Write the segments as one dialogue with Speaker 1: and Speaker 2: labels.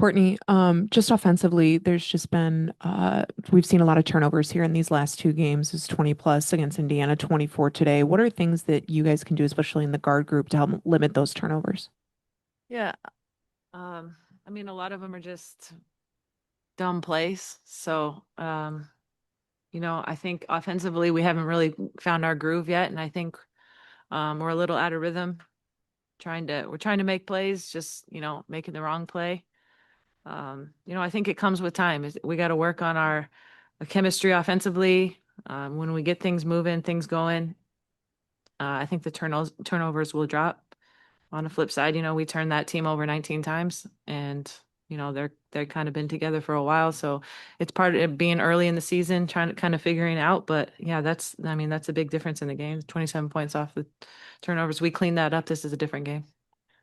Speaker 1: Courtney, just offensively, there's just been we've seen a lot of turnovers here in these last two games. It's 20 plus against Indiana, 24 today. What are things that you guys can do, especially in the guard group, to help limit those turnovers?
Speaker 2: Yeah. I mean, a lot of them are just dumb plays. I think offensively we haven't really found our groove yet, and I think we're a little out of rhythm. We're trying to make plays, just making the wrong play. I think it comes with time. We got to work on our chemistry offensively. When we get things moving, things going, I think the turnovers will drop. On the flip side, we turned that team over 19 times, and they've kind of been together for a while. So it's part of it being early in the season, trying to kind of figuring out. But yeah, that's a big difference in the game. 27 points off the turnovers. We cleaned that up. This is a different game.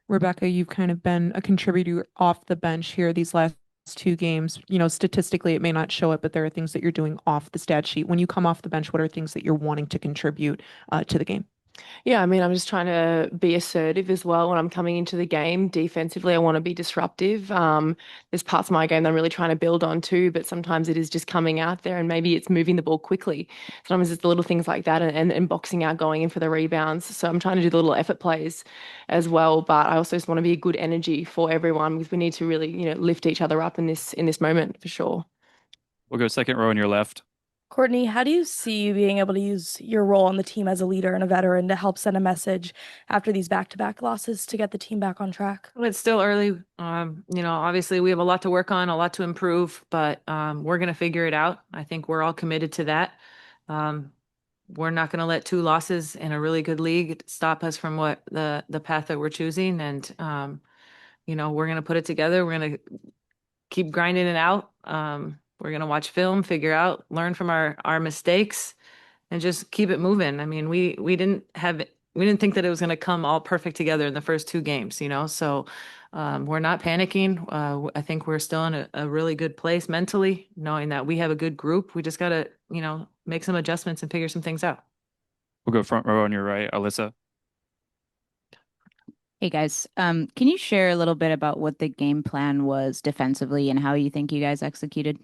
Speaker 1: Rebecca, you've kind of been a contributor off the bench here these last two games. Statistically, it may not show it, but there are things that you're doing off the stat sheet. When you come off the bench, what are things that you're wanting to contribute to the game?
Speaker 3: Yeah, I mean, I'm just trying to be assertive as well when I'm coming into the game. Defensively, I want to be disruptive. There's parts of my game that I'm really trying to build on too, but sometimes it is just coming out there and maybe it's moving the ball quickly. Sometimes it's the little things like that and boxing out, going in for the rebounds. So I'm trying to do the little effort plays as well, but I also just want to be a good energy for everyone because we need to really, lift each other up in this moment for sure.
Speaker 4: We'll go second row on your left.
Speaker 5: Courtney, how do you see you being able to use your role on the team as a leader and a veteran to help send a message after these back-to-back losses to get the team back on track?
Speaker 2: Well, it's still early. Obviously we have a lot to work on, a lot to improve, but we're going to figure it out. I think we're all committed to that. Um, we're not going to let two losses in a really good league stop us from what the path that we're choosing. And we're going to put it together. We're going to keep grinding it out. We're going to watch film, figure out, learn from our mistakes, and just keep it moving. I mean, we didn't think that it was going to come all perfect together in the first two games, so we're not panicking. I think we're still in a really good place mentally, knowing that we have a good group. We just got to, make some adjustments and figure some things out.
Speaker 4: We'll go front row on your right, Alyssa.
Speaker 6: Hey guys, can you share a little bit about what the game plan was defensively and how you think you guys executed?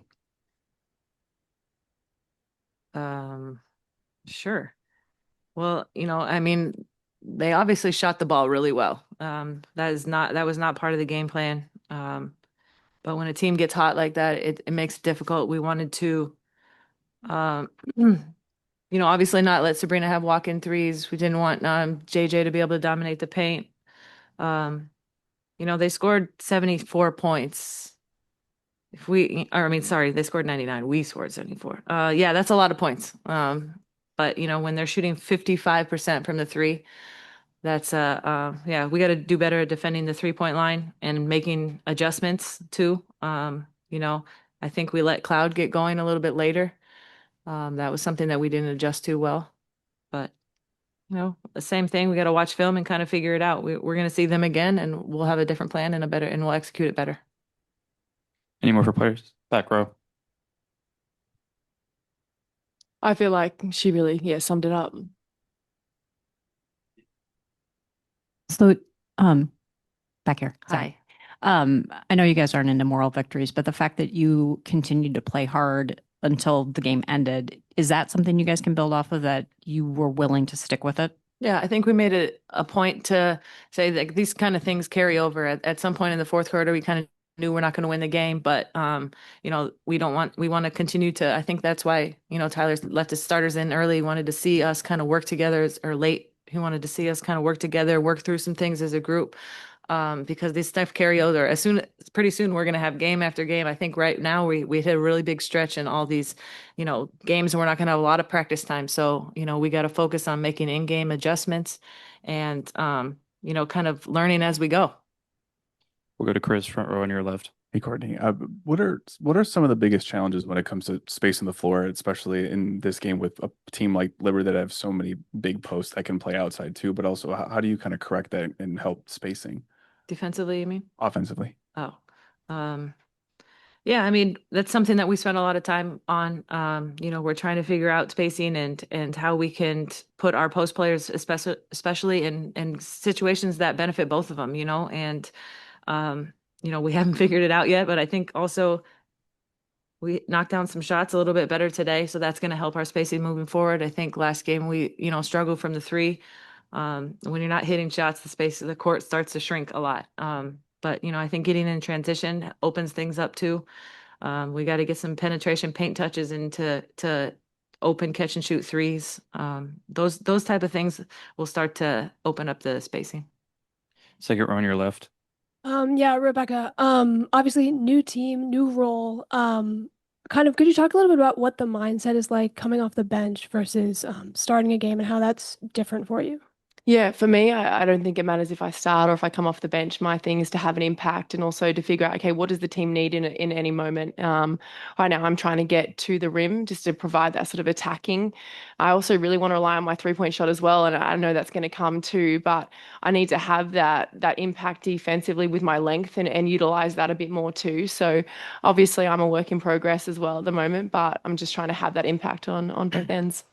Speaker 2: Um, sure. Well, I mean, they obviously shot the ball really well. That was not part of the game plan. But when a team gets hot like that, it makes it difficult. We wanted to, um, obviously not let Sabrina have walk-in threes. We didn't want JJ to be able to dominate the paint. Um, they scored 74 points. Sorry, they scored 99. We scored 74. Yeah, that's a lot of points. But when they're shooting 55% from the three, that's yeah, we got to do better at defending the 3-point line and making adjustments too. I think we let Cloud get going a little bit later. That was something that we didn't adjust to well. But the same thing. We got to watch film and kind of figure it out. We're going to see them again, and we'll have a different plan and we'll execute it better.
Speaker 4: Any more for players? Back row.
Speaker 3: I feel like she really, yeah, summed it up.
Speaker 7: So, um, back here.
Speaker 2: Hi.
Speaker 7: Sorry. I know you guys aren't into moral victories, but the fact that you continued to play hard until the game ended, is that something you guys can build off of, that you were willing to stick with it?
Speaker 2: Yeah, I think we made it a point to say that these kind of things carry over. At some point in the fourth quarter, we kind of knew we're not going to win the game, but we want to continue to. I think that's why Tyler left his starters in early. He wanted to see us kind of work together, or late. He wanted to see us kind of work together, work through some things as a group, because this stuff carry over. Pretty soon we're going to have game after game. I think right now we hit a really big stretch in all these, games, and we're not going to have a lot of practice time. So, we got to focus on making in-game adjustments and, kind of learning as we go.
Speaker 4: We'll go to Chris, front row on your left.
Speaker 8: Hey Courtney, what are some of the biggest challenges when it comes to space on the floor, especially in this game with a team like Liberty that have so many big posts that can play outside too, but also how do you kind of correct that and help spacing
Speaker 2: Defensively, you mean?
Speaker 8: offensively?
Speaker 2: Oh, um, yeah, I mean, that's something that we spend a lot of time on. We're trying to figure out spacing and how we can put our post players, especially in situations that benefit both of them, and we haven't figured it out yet, but I think also we knocked down some shots a little bit better today, so that's going to help our spacing moving forward. I think last game we, struggled from the three. When you're not hitting shots, the space of the court starts to shrink a lot. But I think getting in transition opens things up too. We got to get some penetration paint touches into to open catch and shoot threes. Those type of things will start to open up the spacing.
Speaker 4: Second row on your left.
Speaker 9: Yeah, Rebecca. Obviously new team, new role. Kind of could you talk a little bit about what the mindset is like coming off the bench versus starting a game and how that's different for you?
Speaker 3: Yeah, for me, I don't think it matters if I start or if I come off the bench. My thing is to have an impact and also to figure out, okay, what does the team need in any moment? Right now, I'm trying to get to the rim just to provide that sort of attacking. I also really want to rely on my 3-point shot as well, and I know that's going to come too. But I need to have that impact defensively with my length and utilize that a bit more too. So obviously, I'm a work in progress as well at the moment, but I'm just trying to have that impact on both ends.